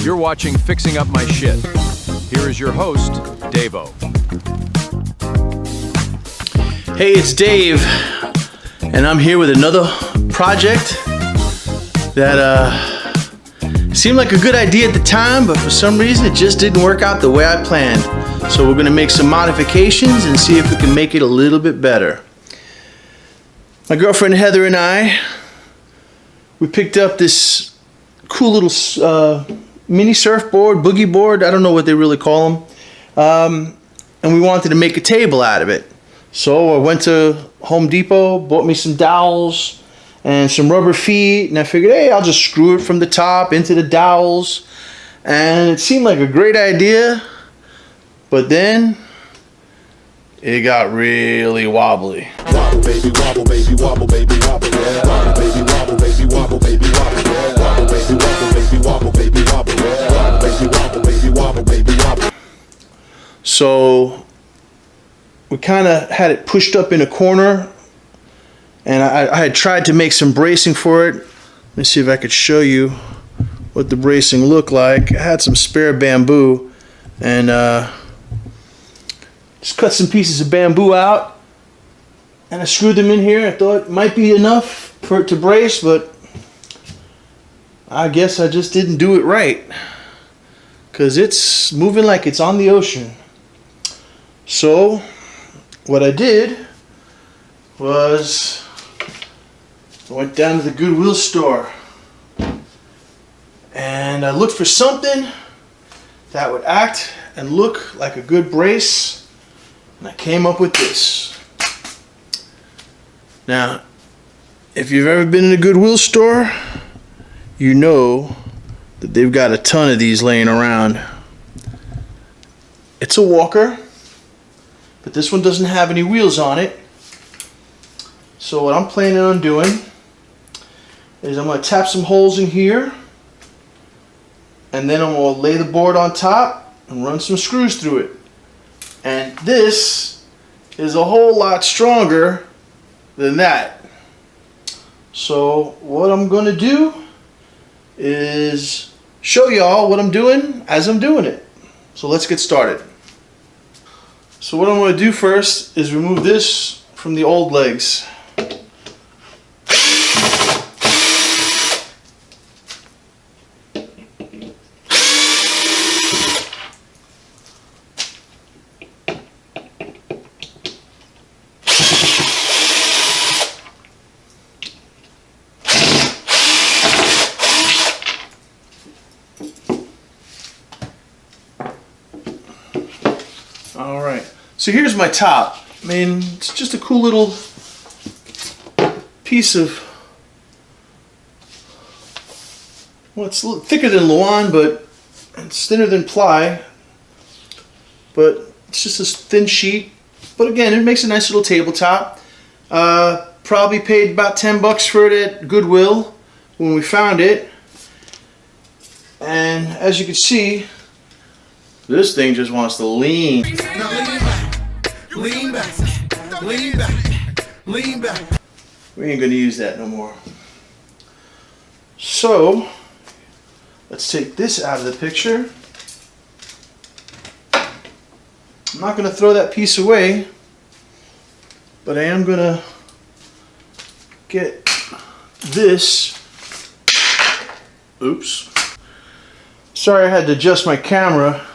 You're watching Fixing Up My Shit. Here is your host, Dave.O. Hey, it's Dave, and I'm here with another project that seemed like a good idea at the time, but for some reason it just didn't work out the way I planned. So we're gonna make some modifications and see if we can make it a little bit better. My girlfriend Heather and I, we picked up this cool little mini surfboard, boogie board, I don't know what they really call them, and we wanted to make a table out of it. So I went to Home Depot, bought me some dowels and some rubber feet, and I figured, hey, I'll just screw it from the top into the dowels, and it seemed like a great idea, but then it got really wobbly. Wobble baby, wobble baby, wobble baby, wobble, yeah. Wobble baby, wobble baby, wobble baby, wobble, yeah. Wobble baby, wobble baby, wobble baby, wobble, yeah. Wobble baby, wobble baby, wobble baby, wobble. So we kind of had it pushed up in a corner, and I had tried to make some bracing for it. Let me see if I could show you what the bracing looked like. I had some spare bamboo, and just cut some pieces of bamboo out, and I screwed them in here. I thought it might be enough for it to brace, but I guess I just didn't do it right, because it's moving like it's on the ocean. So what I did was I went down to the Goodwill store and I looked for something that would act and look like a good brace, and I came up with this. Now, if you've ever been in a Goodwill store, you know that they've got a ton of these laying around. It's a walker, but this one doesn't have any wheels on it. So what I'm planning on doing is I'm going to tap some holes in here, and then I'm going to lay the board on top and run some screws through it. And this is a whole lot stronger than that. So what I'm going to do is show y'all what I'm doing as I'm doing it. So let's get started. So what I'm going to do first is remove this from the old legs. Alright, so here's my top. I mean, it's just a cool little piece of, well, it's a little thicker than Luan, but it's thinner than ply. But it's just this thin sheet. But again, it makes a nice little tabletop. Probably paid about 10 bucks for it at Goodwill when we found it. And as you can see, this thing just wants to lean. Now lean back, lean back, lean back. We ain't gonna use that no more. So let's take this out of the picture. I'm not gonna throw that piece away, but I am gonna get this. Oops. Sorry, I had to adjust my camera.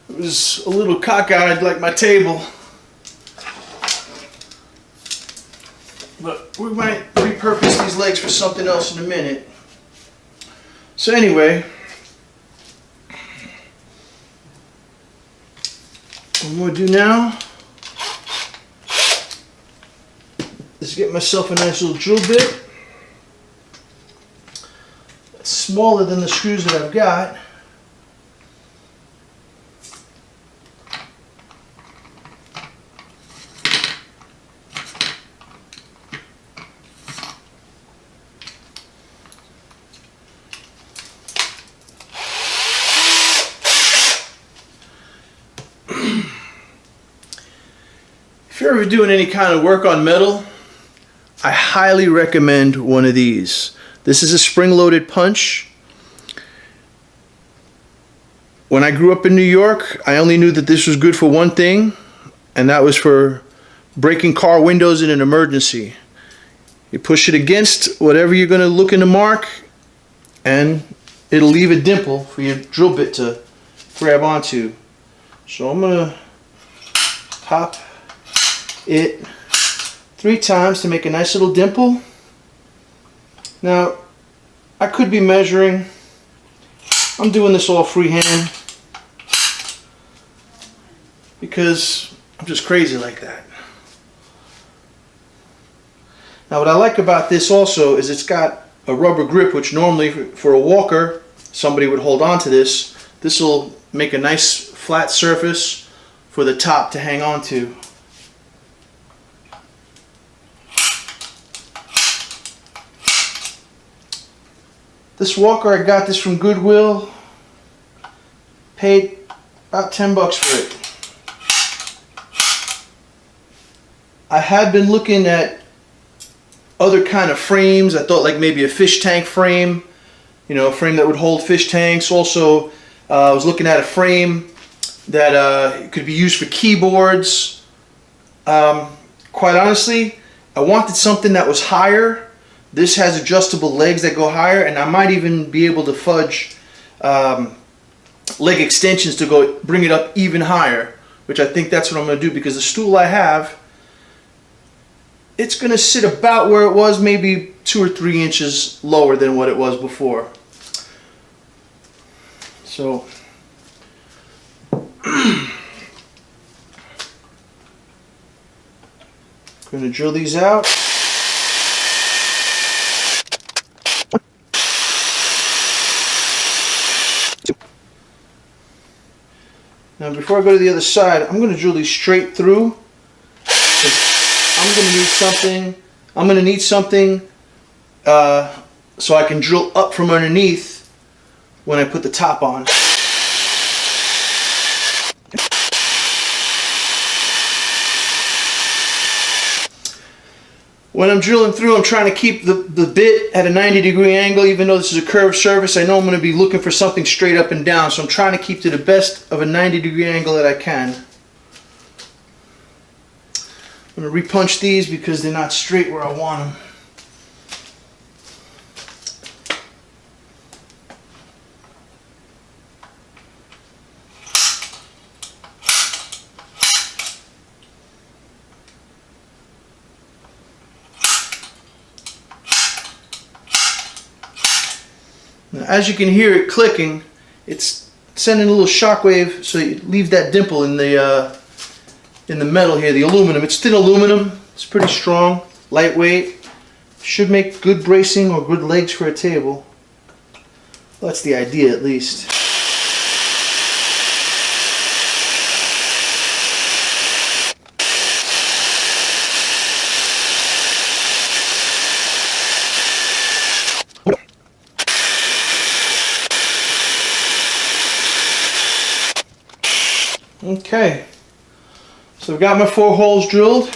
It was a little cockeyed like my table. But we might repurpose these legs for something else in a minute. So anyway, what I'm going to do now is get myself a nice little drill bit. It's smaller than the screws that I've got. If you're ever doing any kind of work on metal, I highly recommend one of these. This is a spring-loaded punch. when I grew up in New York, I only knew that this was good for one thing, and that was for breaking car windows in an emergency. You push it against whatever you're going to look in the mark, and it'll leave a dimple for your drill bit to grab onto. So I'm going to pop it 3 times to make a nice little dimple. Now, I could be measuring. I'm doing this all freehand because I'm just crazy like that. Now what I like about this also is it's got a rubber grip, which normally for a walker somebody would hold on to this. This will make a nice flat surface for the top to hang on to. This walker, I got this from Goodwill. Paid about 10 bucks for it. I had been looking at other kind of frames. I thought like maybe a fish tank frame, you know, a frame that would hold fish tanks. Also, I was looking at a frame that could be used for keyboards. Quite honestly, I wanted something that was higher. This has adjustable legs that go higher, and I might even be able to fudge leg extensions to go bring it up even higher, which I think that's what I'm going to do, because the stool I have, it's going to sit about where it was, maybe 2 or 3 inches lower than what it was before. So going to drill these out. Now before I go to the other side, I'm going to drill these straight through. I'm going to need something so I can drill up from underneath when I put the top on. When I'm drilling through, I'm trying to keep the bit at a 90-degree angle. Even though this is a curved surface, I know I'm going to be looking for something straight up and down, so I'm trying to keep to the best of a 90-degree angle that I can. I'm going to repunch these because they're not straight where I want them. Now, as you can hear it clicking, it's sending a little shockwave, so you leave that dimple in the metal here, the aluminum. It's thin aluminum. It's pretty strong, lightweight. Should make good bracing or good legs for a table. Well, that's the idea, at least. Okay, so I've got my 4 holes drilled.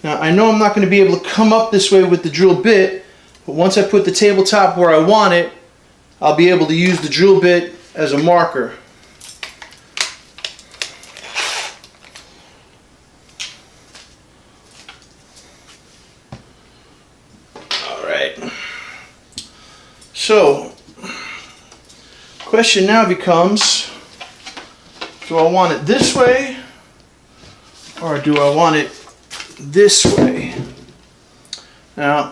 Now I know I'm not going to be able to come up this way with the drill bit, but once I put the tabletop where I want it, I'll be able to use the drill bit as a marker. Alright, so question now becomes, do I want it this way, or do I want it this way? Now,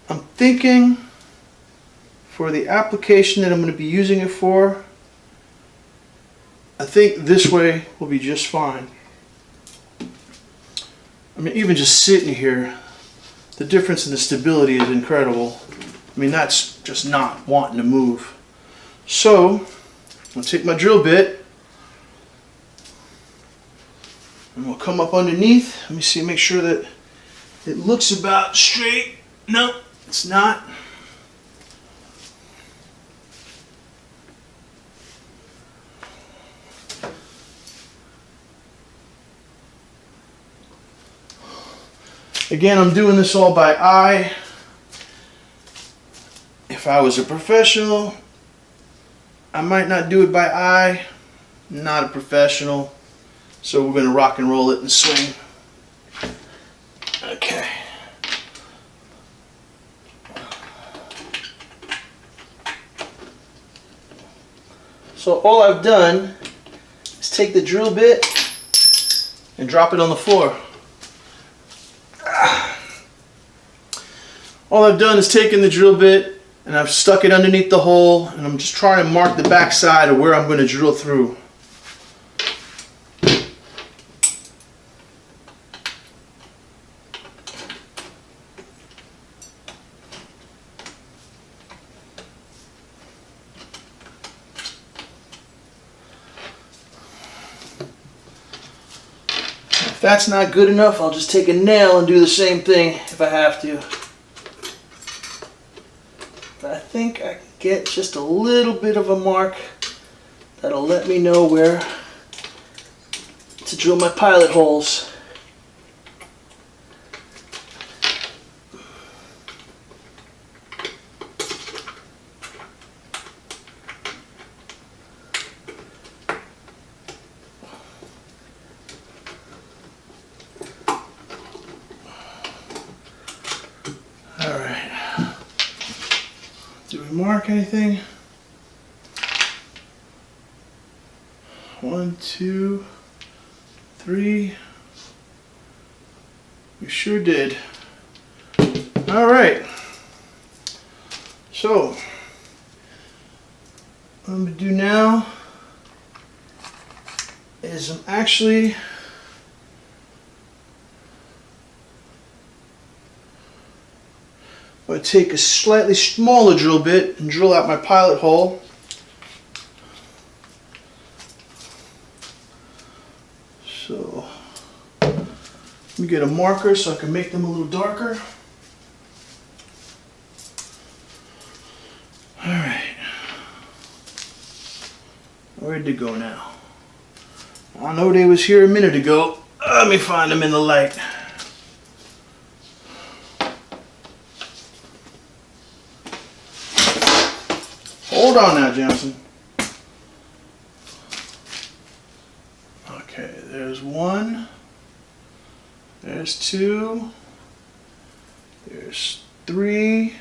I'm thinking for the application that I'm going to be using it for, I think this way will be just fine. I mean, even just sitting here, the difference in the stability is incredible. I mean, that's just not wanting to move. So, I'll take my drill bit and we'll come up underneath. Let me see, make sure that it looks about straight. No, it's not. Again, I'm doing this all by eye. If I was a professional, I might not do it by eye. Not a professional. So we're going to rock and roll it and swing. Okay. So all I've done is take the drill bit and drop it on the floor. All I've done is taken the drill bit and I've stuck it underneath the hole, and I'm just trying to mark the back side of where I'm going to drill through. If that's not good enough, I'll just take a nail and do the same thing if I have to. But I think I can get just a little bit of a mark that'll let me know where to drill my pilot holes. Do we mark anything? 1, 2, 3. We sure did. All right. So, what I'm going to do now is I'm actually I'm going to take a slightly smaller drill bit and drill out my pilot hole. So let me get a marker so I can make them a little darker. Alright. Where'd they go now? I know they was here a minute ago. Let me find them in the light. Hold on now, Johnson. Okay, there's 1, there's 2, there's 3,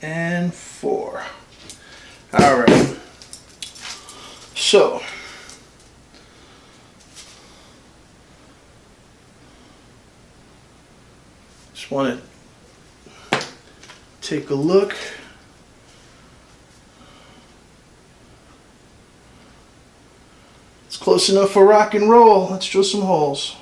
and 4. All right. So, just want to take a look. Close enough for rock and roll. Let's drill some holes.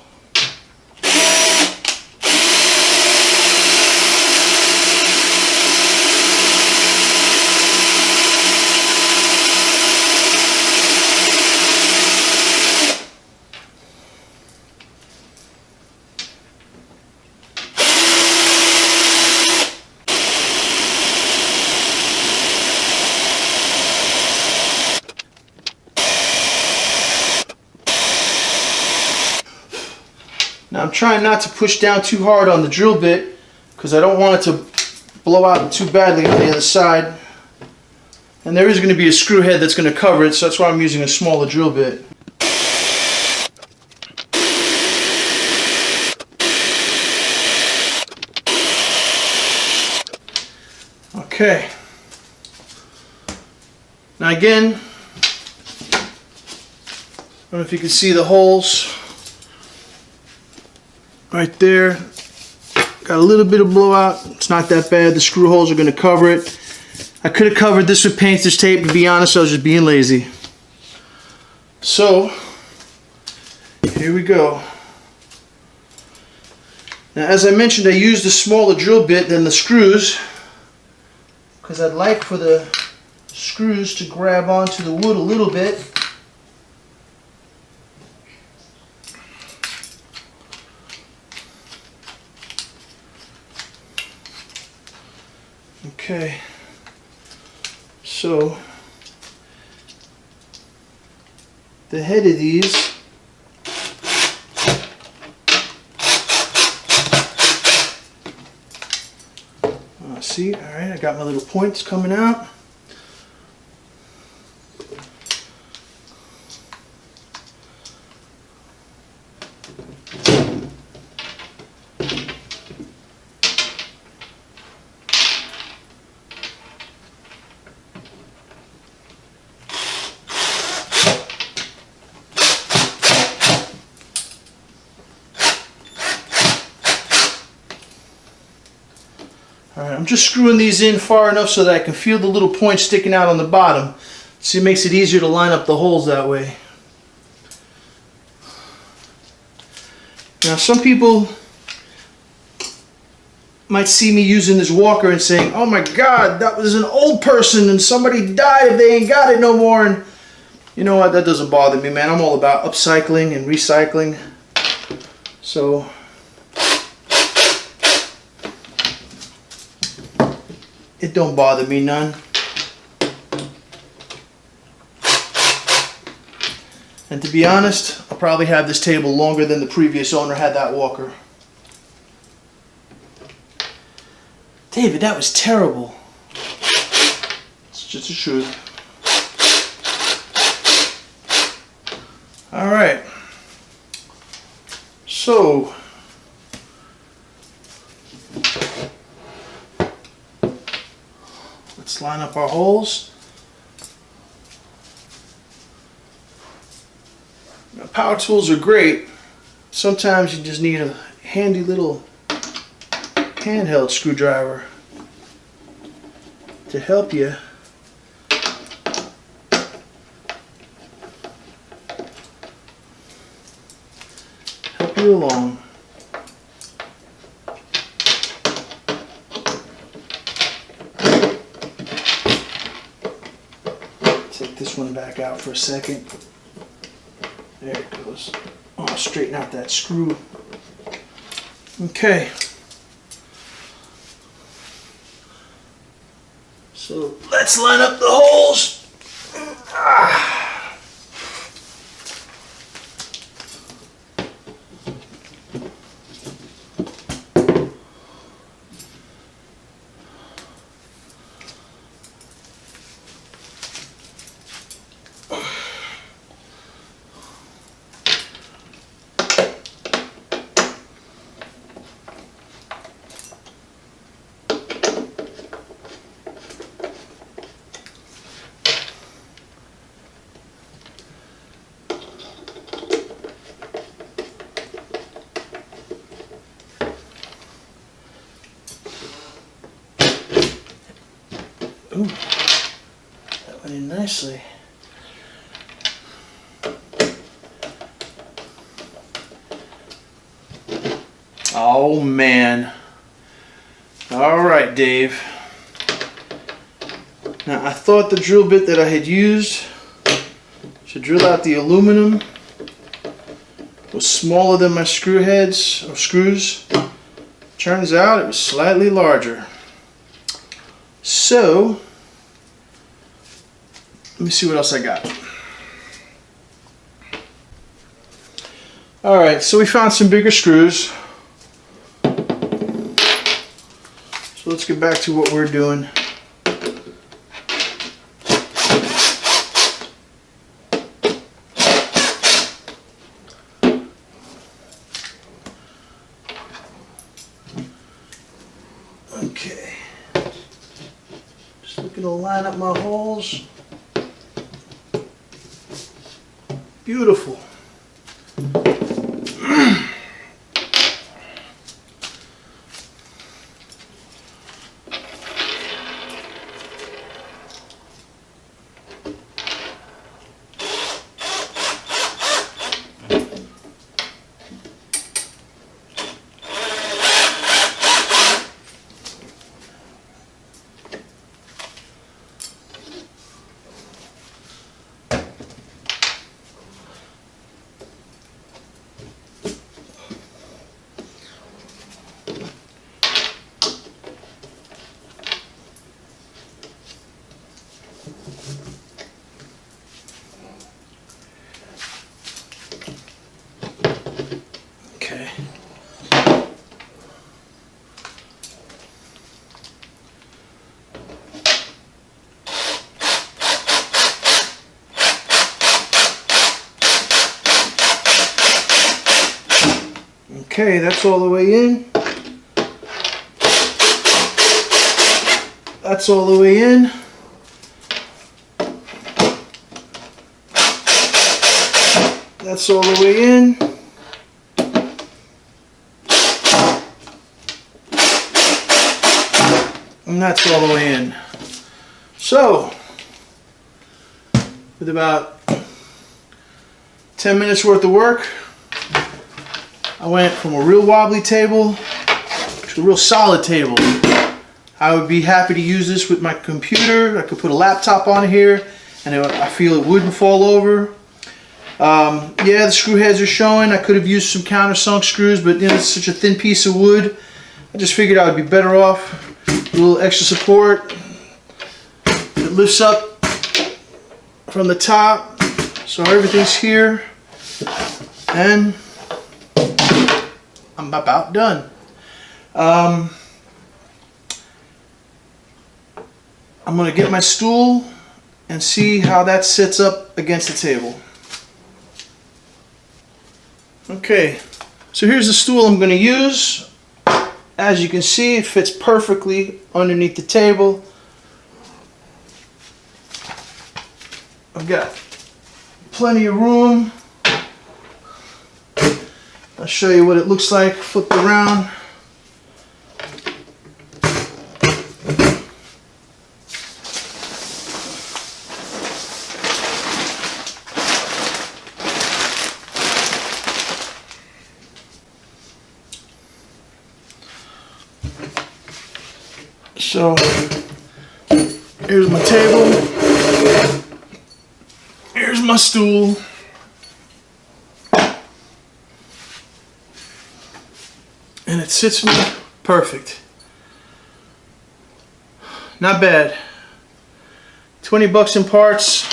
Now I'm trying not to push down too hard on the drill bit because I don't want it to blow out too badly on the other side. And there is going to be a screw head that's going to cover it, so that's why I'm using a smaller drill bit. Okay. Now again, I don't know if you can see the holes. Right there, got a little bit of blowout. It's not that bad. The screw holes are going to cover it. I could have covered this with painter's tape. To be honest, I was just being lazy. So, here we go. Now, as I mentioned, I used a smaller drill bit than the screws because I'd like for the screws to grab onto the wood a little bit. Okay, so the head of these I got my little points coming out. Alright, I'm just screwing these in far enough so that I can feel the little points sticking out on the bottom. See, it makes it easier to line up the holes that way. Now, some people might see me using this walker and saying, oh my God, that was an old person and somebody died if they ain't got it no more. And you know what, that doesn't bother me, man. I'm all about upcycling and recycling. So it don't bother me none. And to be honest, I'll probably have this table longer than the previous owner had that walker. David, that was terrible. It's just the truth. Alright. So let's line up our holes. Now, power tools are great. Sometimes you just need a handy little handheld screwdriver to help you along. Take this one back out for a second. There it goes. Oh, I'll straighten out that screw. Okay. So let's line up the holes. Ooh, that went in nicely. Oh man. All right, Dave. Now I thought the drill bit that I had used to drill out the aluminum was smaller than my screw heads or screws. Turns out it was slightly larger. So let me see what else I got. Alright, so we found some bigger screws. So let's get back to what we're doing. Okay. Just looking to line up my holes. Beautiful. Okay, that's all the way in. That's all the way in. That's all the way in. And that's all the way in. So, with about 10 minutes worth of work, I went from a real wobbly table to a real solid table. I would be happy to use this with my computer. I could put a laptop on here and I feel it wouldn't fall over. Yeah, the screw heads are showing. I could have used some countersunk screws, but you know, it's such a thin piece of wood. I just figured I would be better off with a little extra support. It lifts up from the top, so everything's here, and I'm about done. I'm going to get my stool and see how that sits up against the table. Okay, so here's the stool I'm going to use. As you can see, it fits perfectly underneath the table. I've got plenty of room. I'll show you what it looks like flipped around. So here's my table, here's my stool, and it sits me perfect. Not bad. 20 bucks in parts,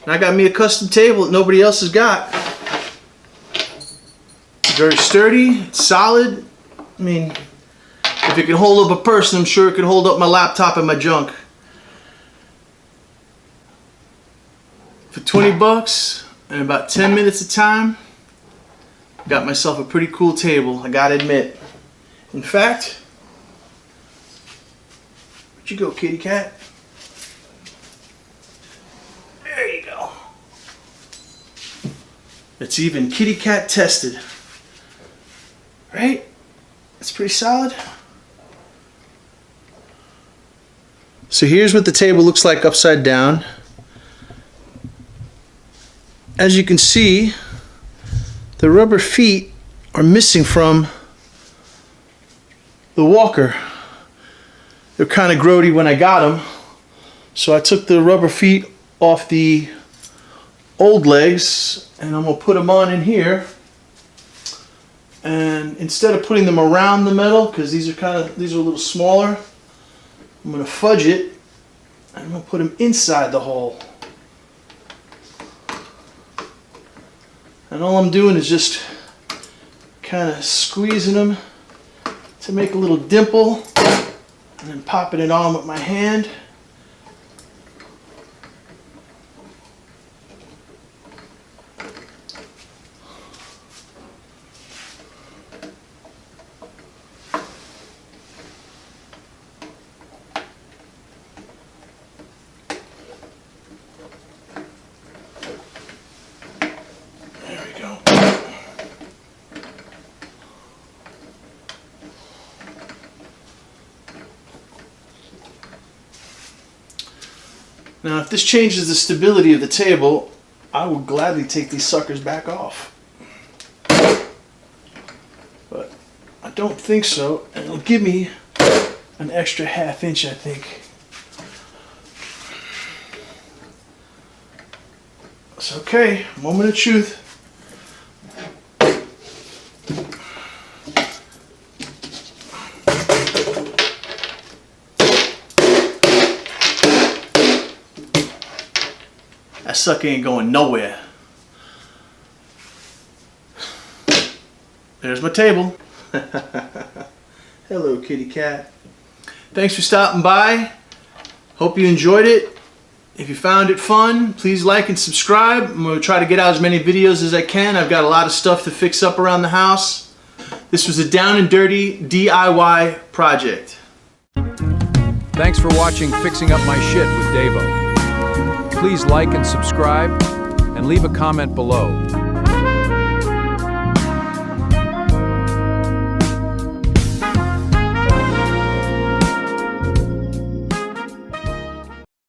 and I got me a custom table that nobody else has got. Very sturdy, it's solid. I mean, if it can hold up a person, I'm sure it can hold up my laptop and my junk. For 20 bucks and about 10 minutes of time, got myself a pretty cool table, I gotta admit. In fact, where'd you go, kitty cat? There you go. It's even kitty cat tested. Right? It's pretty solid. So here's what the table looks like upside down. As you can see, the rubber feet are missing from the walker. They're kind of grody when I got them, so I took the rubber feet off the old legs and I'm gonna put them on in here. And instead of putting them around the metal, because these are a little smaller, I'm going to fudge it and I'm going to put them inside the hole. And all I'm doing is just kind of squeezing them to make a little dimple and then popping it on with my hand. Now, if this changes the stability of the table, I will gladly take these suckers back off. But I don't think so, and it'll give me an extra ½ inch, I think. It's okay, moment of truth. That sucker ain't going nowhere. There's my table. Hello, kitty cat. Thanks for stopping by. Hope you enjoyed it. If you found it fun, please like and subscribe. I'm going to try to get out as many videos as I can. I've got a lot of stuff to fix up around the house. This was a down and dirty DIY project. Thanks for watching Fixing Up My Shit with Dave.O. Please like and subscribe and leave a comment below.